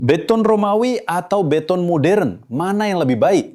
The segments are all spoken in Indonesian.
Beton Romawi atau beton modern, mana yang lebih baik?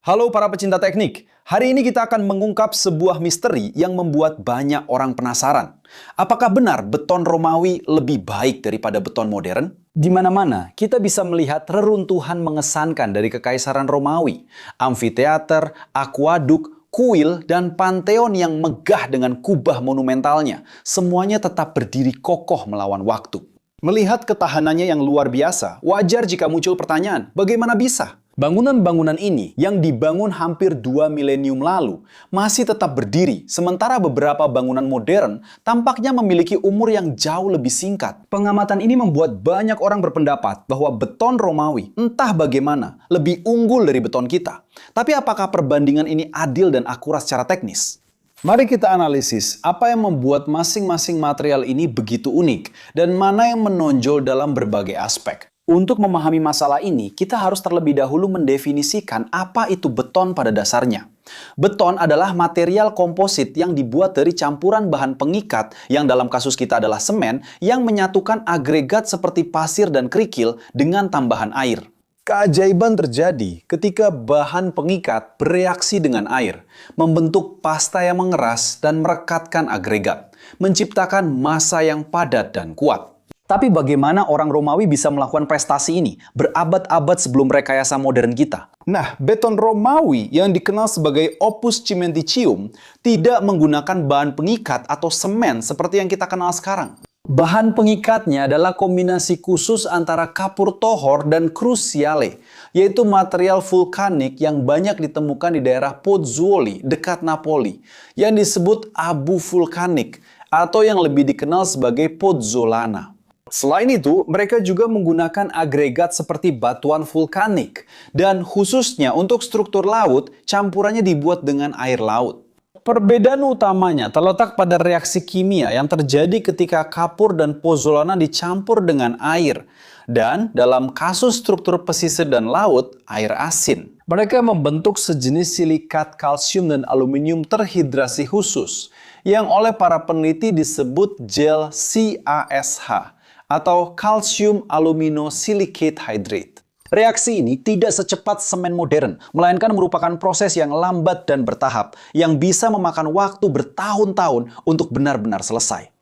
Halo para pecinta teknik, hari ini kita akan mengungkap sebuah misteri yang membuat banyak orang penasaran. Apakah benar beton Romawi lebih baik daripada beton modern? Di mana-mana kita bisa melihat reruntuhan mengesankan dari Kekaisaran Romawi, amfiteater, akuaduk, kuil, dan panteon yang megah dengan kubah monumentalnya. Semuanya tetap berdiri kokoh melawan waktu. Melihat ketahanannya yang luar biasa, wajar jika muncul pertanyaan, bagaimana bisa? Bangunan-bangunan ini yang dibangun hampir 2 milenium lalu masih tetap berdiri, sementara beberapa bangunan modern tampaknya memiliki umur yang jauh lebih singkat. Pengamatan ini membuat banyak orang berpendapat bahwa beton Romawi, entah bagaimana, lebih unggul dari beton kita. Tapi apakah perbandingan ini adil dan akurat secara teknis? Mari kita analisis apa yang membuat masing-masing material ini begitu unik dan mana yang menonjol dalam berbagai aspek. Untuk memahami masalah ini, kita harus terlebih dahulu mendefinisikan apa itu beton pada dasarnya. Beton adalah material komposit yang dibuat dari campuran bahan pengikat yang dalam kasus kita adalah semen yang menyatukan agregat seperti pasir dan kerikil dengan tambahan air. Keajaiban terjadi ketika bahan pengikat bereaksi dengan air, membentuk pasta yang mengeras dan merekatkan agregat, menciptakan massa yang padat dan kuat. Tapi bagaimana orang Romawi bisa melakukan prestasi ini berabad-abad sebelum rekayasa modern kita? Nah, beton Romawi yang dikenal sebagai opus cementitium tidak menggunakan bahan pengikat atau semen seperti yang kita kenal sekarang. Bahan pengikatnya adalah kombinasi khusus antara kapur tohor dan cruciale, yaitu material vulkanik yang banyak ditemukan di daerah Pozzuoli dekat Napoli, yang disebut abu vulkanik atau yang lebih dikenal sebagai pozzolana. Selain itu, mereka juga menggunakan agregat seperti batuan vulkanik, dan khususnya untuk struktur laut, campurannya dibuat dengan air laut. Perbedaan utamanya terletak pada reaksi kimia yang terjadi ketika kapur dan pozzolana dicampur dengan air, dan dalam kasus struktur pesisir dan laut, air asin. Mereka membentuk sejenis silikat kalsium dan aluminium terhidrasi khusus, yang oleh para peneliti disebut gel CaSH. Atau calcium alumino silicate hydrate. Reaksi ini tidak secepat semen modern, melainkan merupakan proses yang lambat dan bertahap, yang bisa memakan waktu bertahun-tahun untuk benar-benar selesai.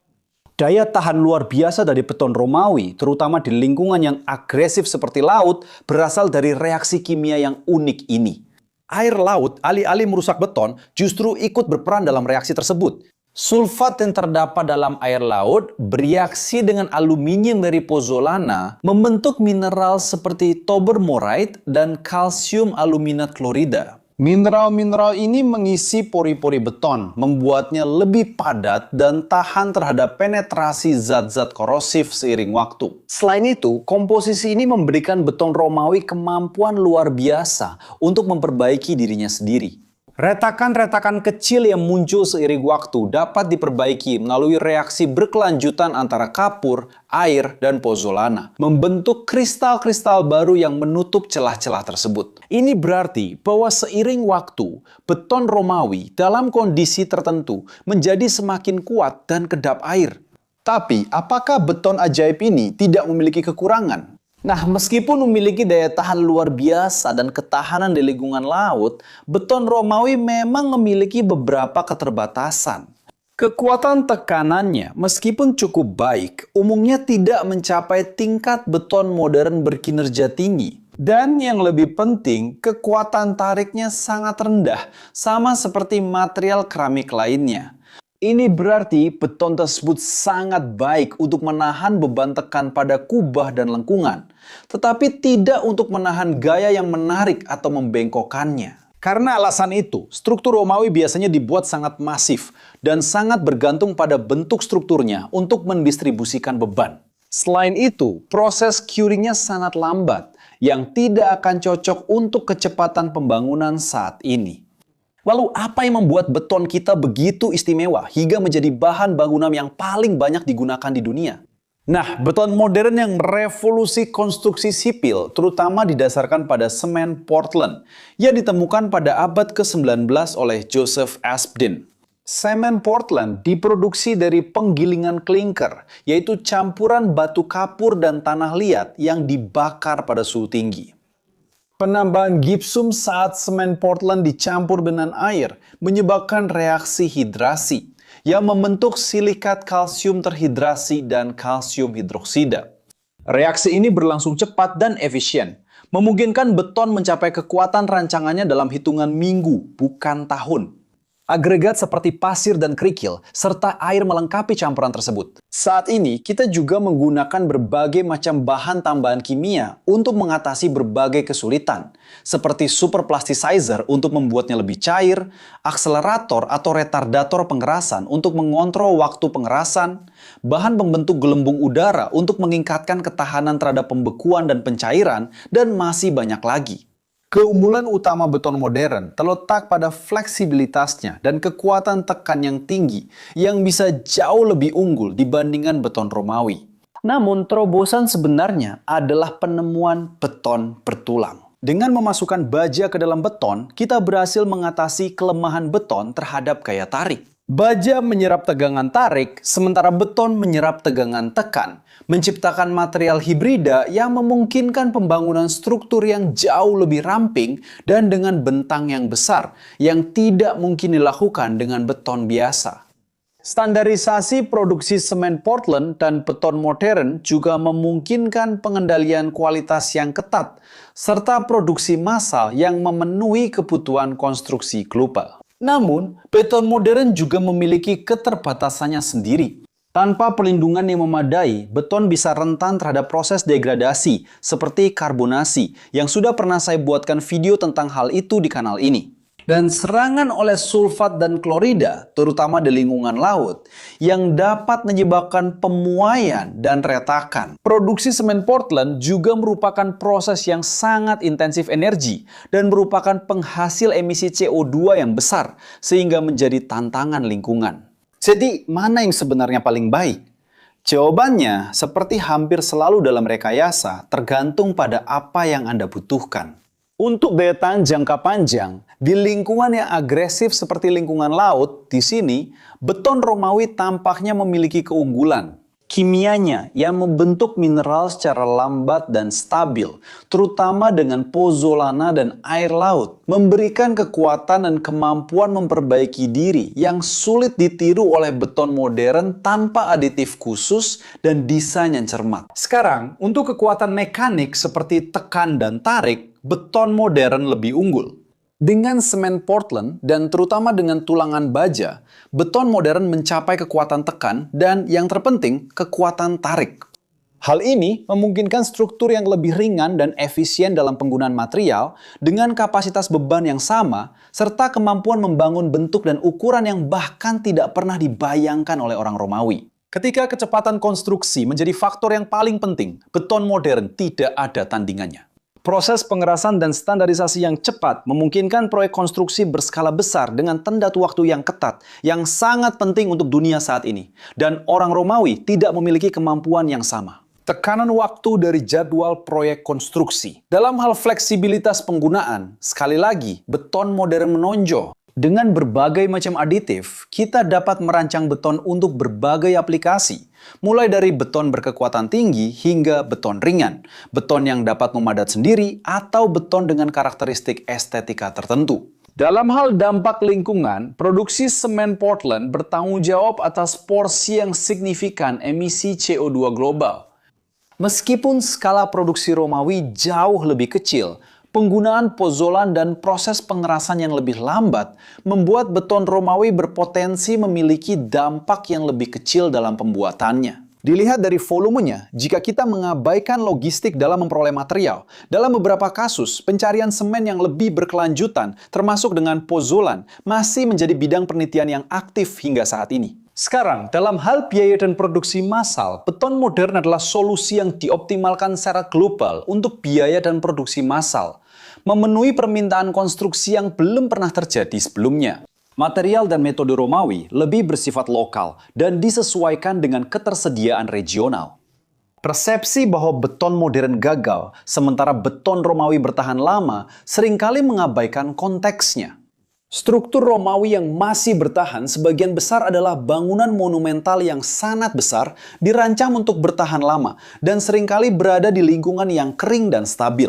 Daya tahan luar biasa dari beton Romawi, terutama di lingkungan yang agresif seperti laut, berasal dari reaksi kimia yang unik ini. Air laut, alih-alih merusak beton, justru ikut berperan dalam reaksi tersebut. Sulfat yang terdapat dalam air laut bereaksi dengan aluminium dari pozzolana membentuk mineral seperti tobermorite dan kalsium aluminat klorida. Mineral-mineral ini mengisi pori-pori beton, membuatnya lebih padat dan tahan terhadap penetrasi zat-zat korosif seiring waktu. Selain itu, komposisi ini memberikan beton Romawi kemampuan luar biasa untuk memperbaiki dirinya sendiri. Retakan-retakan kecil yang muncul seiring waktu dapat diperbaiki melalui reaksi berkelanjutan antara kapur, air, dan pozzolana, membentuk kristal-kristal baru yang menutup celah-celah tersebut. Ini berarti bahwa seiring waktu, beton Romawi dalam kondisi tertentu menjadi semakin kuat dan kedap air. Tapi, apakah beton ajaib ini tidak memiliki kekurangan? Nah, meskipun memiliki daya tahan luar biasa dan ketahanan di lingkungan laut, beton Romawi memang memiliki beberapa keterbatasan. Kekuatan tekanannya, meskipun cukup baik, umumnya tidak mencapai tingkat beton modern berkinerja tinggi. Dan yang lebih penting, kekuatan tariknya sangat rendah, sama seperti material keramik lainnya. Ini berarti beton tersebut sangat baik untuk menahan beban tekan pada kubah dan lengkungan, tetapi tidak untuk menahan gaya yang menarik atau membengkokkannya. Karena alasan itu, struktur Romawi biasanya dibuat sangat masif dan sangat bergantung pada bentuk strukturnya untuk mendistribusikan beban. Selain itu, proses curingnya sangat lambat, yang tidak akan cocok untuk kecepatan pembangunan saat ini. Lalu apa yang membuat beton kita begitu istimewa hingga menjadi bahan bangunan yang paling banyak digunakan di dunia? Nah, beton modern yang merevolusi konstruksi sipil terutama didasarkan pada semen Portland yang ditemukan pada abad ke-19 oleh Joseph Aspdin. Semen Portland diproduksi dari penggilingan klinker, yaitu campuran batu kapur dan tanah liat yang dibakar pada suhu tinggi. Penambahan gipsum saat semen Portland dicampur dengan air menyebabkan reaksi hidrasi yang membentuk silikat kalsium terhidrasi dan kalsium hidroksida. Reaksi ini berlangsung cepat dan efisien, memungkinkan beton mencapai kekuatan rancangannya dalam hitungan minggu, bukan tahun. Agregat seperti pasir dan kerikil, serta air melengkapi campuran tersebut. Saat ini, kita juga menggunakan berbagai macam bahan tambahan kimia untuk mengatasi berbagai kesulitan, seperti super plasticizer untuk membuatnya lebih cair, akselerator atau retardator pengerasan untuk mengontrol waktu pengerasan, bahan pembentuk gelembung udara untuk meningkatkan ketahanan terhadap pembekuan dan pencairan, dan masih banyak lagi. Keunggulan utama beton modern terletak pada fleksibilitasnya dan kekuatan tekan yang tinggi yang bisa jauh lebih unggul dibandingkan beton Romawi. Namun, terobosan sebenarnya adalah penemuan beton bertulang. Dengan memasukkan baja ke dalam beton, kita berhasil mengatasi kelemahan beton terhadap gaya tarik. Baja menyerap tegangan tarik, sementara beton menyerap tegangan tekan, menciptakan material hibrida yang memungkinkan pembangunan struktur yang jauh lebih ramping dan dengan bentang yang besar, yang tidak mungkin dilakukan dengan beton biasa. Standarisasi produksi semen Portland dan beton modern juga memungkinkan pengendalian kualitas yang ketat, serta produksi massal yang memenuhi kebutuhan konstruksi global. Namun, beton modern juga memiliki keterbatasannya sendiri. Tanpa perlindungan yang memadai, beton bisa rentan terhadap proses degradasi seperti karbonasi yang sudah pernah saya buatkan video tentang hal itu di kanal ini. Dan serangan oleh sulfat dan klorida, terutama di lingkungan laut, yang dapat menyebabkan pemuaian dan retakan. Produksi semen Portland juga merupakan proses yang sangat intensif energi dan merupakan penghasil emisi CO2 yang besar, sehingga menjadi tantangan lingkungan. Jadi, mana yang sebenarnya paling baik? Jawabannya, seperti hampir selalu dalam rekayasa, tergantung pada apa yang Anda butuhkan. Untuk daya tahan jangka panjang, di lingkungan yang agresif seperti lingkungan laut, di sini, beton Romawi tampaknya memiliki keunggulan. Kimianya yang membentuk mineral secara lambat dan stabil, terutama dengan pozzolana dan air laut, memberikan kekuatan dan kemampuan memperbaiki diri yang sulit ditiru oleh beton modern tanpa aditif khusus dan desain yang cermat. Sekarang, untuk kekuatan mekanik seperti tekan dan tarik, beton modern lebih unggul. Dengan semen Portland dan terutama dengan tulangan baja, beton modern mencapai kekuatan tekan dan yang terpenting, kekuatan tarik. Hal ini memungkinkan struktur yang lebih ringan dan efisien dalam penggunaan material dengan kapasitas beban yang sama serta kemampuan membangun bentuk dan ukuran yang bahkan tidak pernah dibayangkan oleh orang Romawi. Ketika kecepatan konstruksi menjadi faktor yang paling penting, beton modern tidak ada tandingannya. Proses pengerasan dan standarisasi yang cepat memungkinkan proyek konstruksi berskala besar dengan tenggat waktu yang ketat, yang sangat penting untuk dunia saat ini. Dan orang Romawi tidak memiliki kemampuan yang sama. Tekanan waktu dari jadwal proyek konstruksi. Dalam hal fleksibilitas penggunaan, sekali lagi, beton modern menonjol. Dengan berbagai macam aditif, kita dapat merancang beton untuk berbagai aplikasi. Mulai dari beton berkekuatan tinggi hingga beton ringan, beton yang dapat memadat sendiri, atau beton dengan karakteristik estetika tertentu. Dalam hal dampak lingkungan, produksi semen Portland bertanggung jawab atas porsi yang signifikan emisi CO2 global. Meskipun skala produksi Romawi jauh lebih kecil, penggunaan pozzolan dan proses pengerasan yang lebih lambat membuat beton Romawi berpotensi memiliki dampak yang lebih kecil dalam pembuatannya. Dilihat dari volumenya, jika kita mengabaikan logistik dalam memperoleh material, dalam beberapa kasus, pencarian semen yang lebih berkelanjutan, termasuk dengan pozzolan, masih menjadi bidang penelitian yang aktif hingga saat ini. Sekarang, dalam hal biaya dan produksi massal, beton modern adalah solusi yang dioptimalkan secara global untuk biaya dan produksi massal, memenuhi permintaan konstruksi yang belum pernah terjadi sebelumnya. Material dan metode Romawi lebih bersifat lokal dan disesuaikan dengan ketersediaan regional. Persepsi bahwa beton modern gagal, sementara beton Romawi bertahan lama, seringkali mengabaikan konteksnya. Struktur Romawi yang masih bertahan sebagian besar adalah bangunan monumental yang sangat besar, dirancang untuk bertahan lama, dan seringkali berada di lingkungan yang kering dan stabil.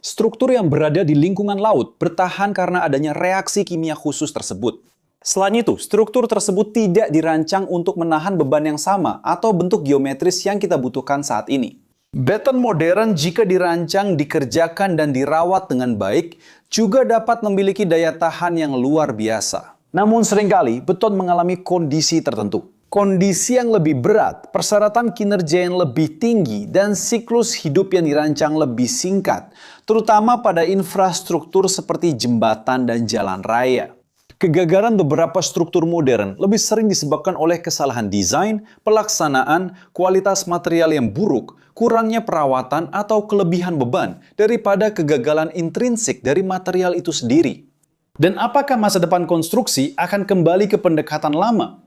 Struktur yang berada di lingkungan laut bertahan karena adanya reaksi kimia khusus tersebut. Selain itu, struktur tersebut tidak dirancang untuk menahan beban yang sama atau bentuk geometris yang kita butuhkan saat ini. Beton modern jika dirancang, dikerjakan, dan dirawat dengan baik, juga dapat memiliki daya tahan yang luar biasa. Namun seringkali, beton mengalami kondisi tertentu. Kondisi yang lebih berat, persyaratan kinerja yang lebih tinggi, dan siklus hidup yang dirancang lebih singkat, terutama pada infrastruktur seperti jembatan dan jalan raya. Kegagalan beberapa struktur modern lebih sering disebabkan oleh kesalahan desain, pelaksanaan, kualitas material yang buruk, kurangnya perawatan, atau kelebihan beban daripada kegagalan intrinsik dari material itu sendiri. Dan apakah masa depan konstruksi akan kembali ke pendekatan lama?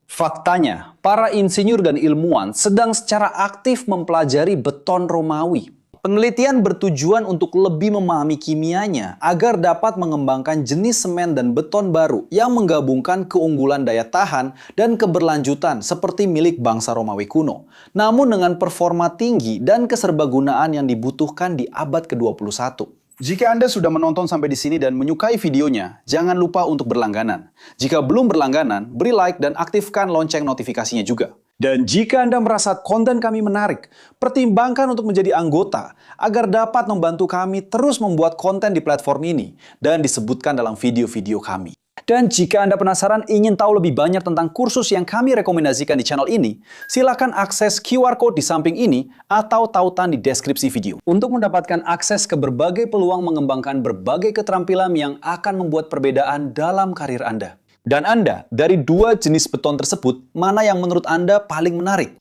Faktanya, para insinyur dan ilmuwan sedang secara aktif mempelajari beton Romawi. Penelitian bertujuan untuk lebih memahami kimianya agar dapat mengembangkan jenis semen dan beton baru yang menggabungkan keunggulan daya tahan dan keberlanjutan seperti milik bangsa Romawi kuno, namun dengan performa tinggi dan keserbagunaan yang dibutuhkan di abad ke-21. Jika Anda sudah menonton sampai di sini dan menyukai videonya, jangan lupa untuk berlangganan. Jika belum berlangganan, beri like dan aktifkan lonceng notifikasinya juga. Dan jika Anda merasa konten kami menarik, pertimbangkan untuk menjadi anggota agar dapat membantu kami terus membuat konten di platform ini dan disebutkan dalam video-video kami. Dan jika Anda penasaran ingin tahu lebih banyak tentang kursus yang kami rekomendasikan di channel ini, silakan akses QR Code di samping ini atau tautan di deskripsi video untuk mendapatkan akses ke berbagai peluang mengembangkan berbagai keterampilan yang akan membuat perbedaan dalam karir Anda. Dan Anda, dari dua jenis beton tersebut, mana yang menurut Anda paling menarik?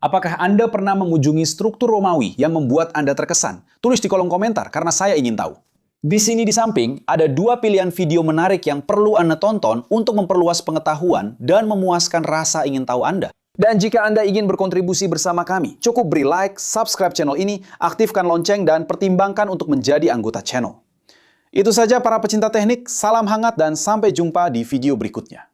Apakah Anda pernah mengunjungi struktur Romawi yang membuat Anda terkesan? Tulis di kolom komentar karena saya ingin tahu. Di sini di samping, ada dua pilihan video menarik yang perlu Anda tonton untuk memperluas pengetahuan dan memuaskan rasa ingin tahu Anda. Dan jika Anda ingin berkontribusi bersama kami, cukup beri like, subscribe channel ini, aktifkan lonceng, dan pertimbangkan untuk menjadi anggota channel. Itu saja para pecinta teknik, salam hangat dan sampai jumpa di video berikutnya.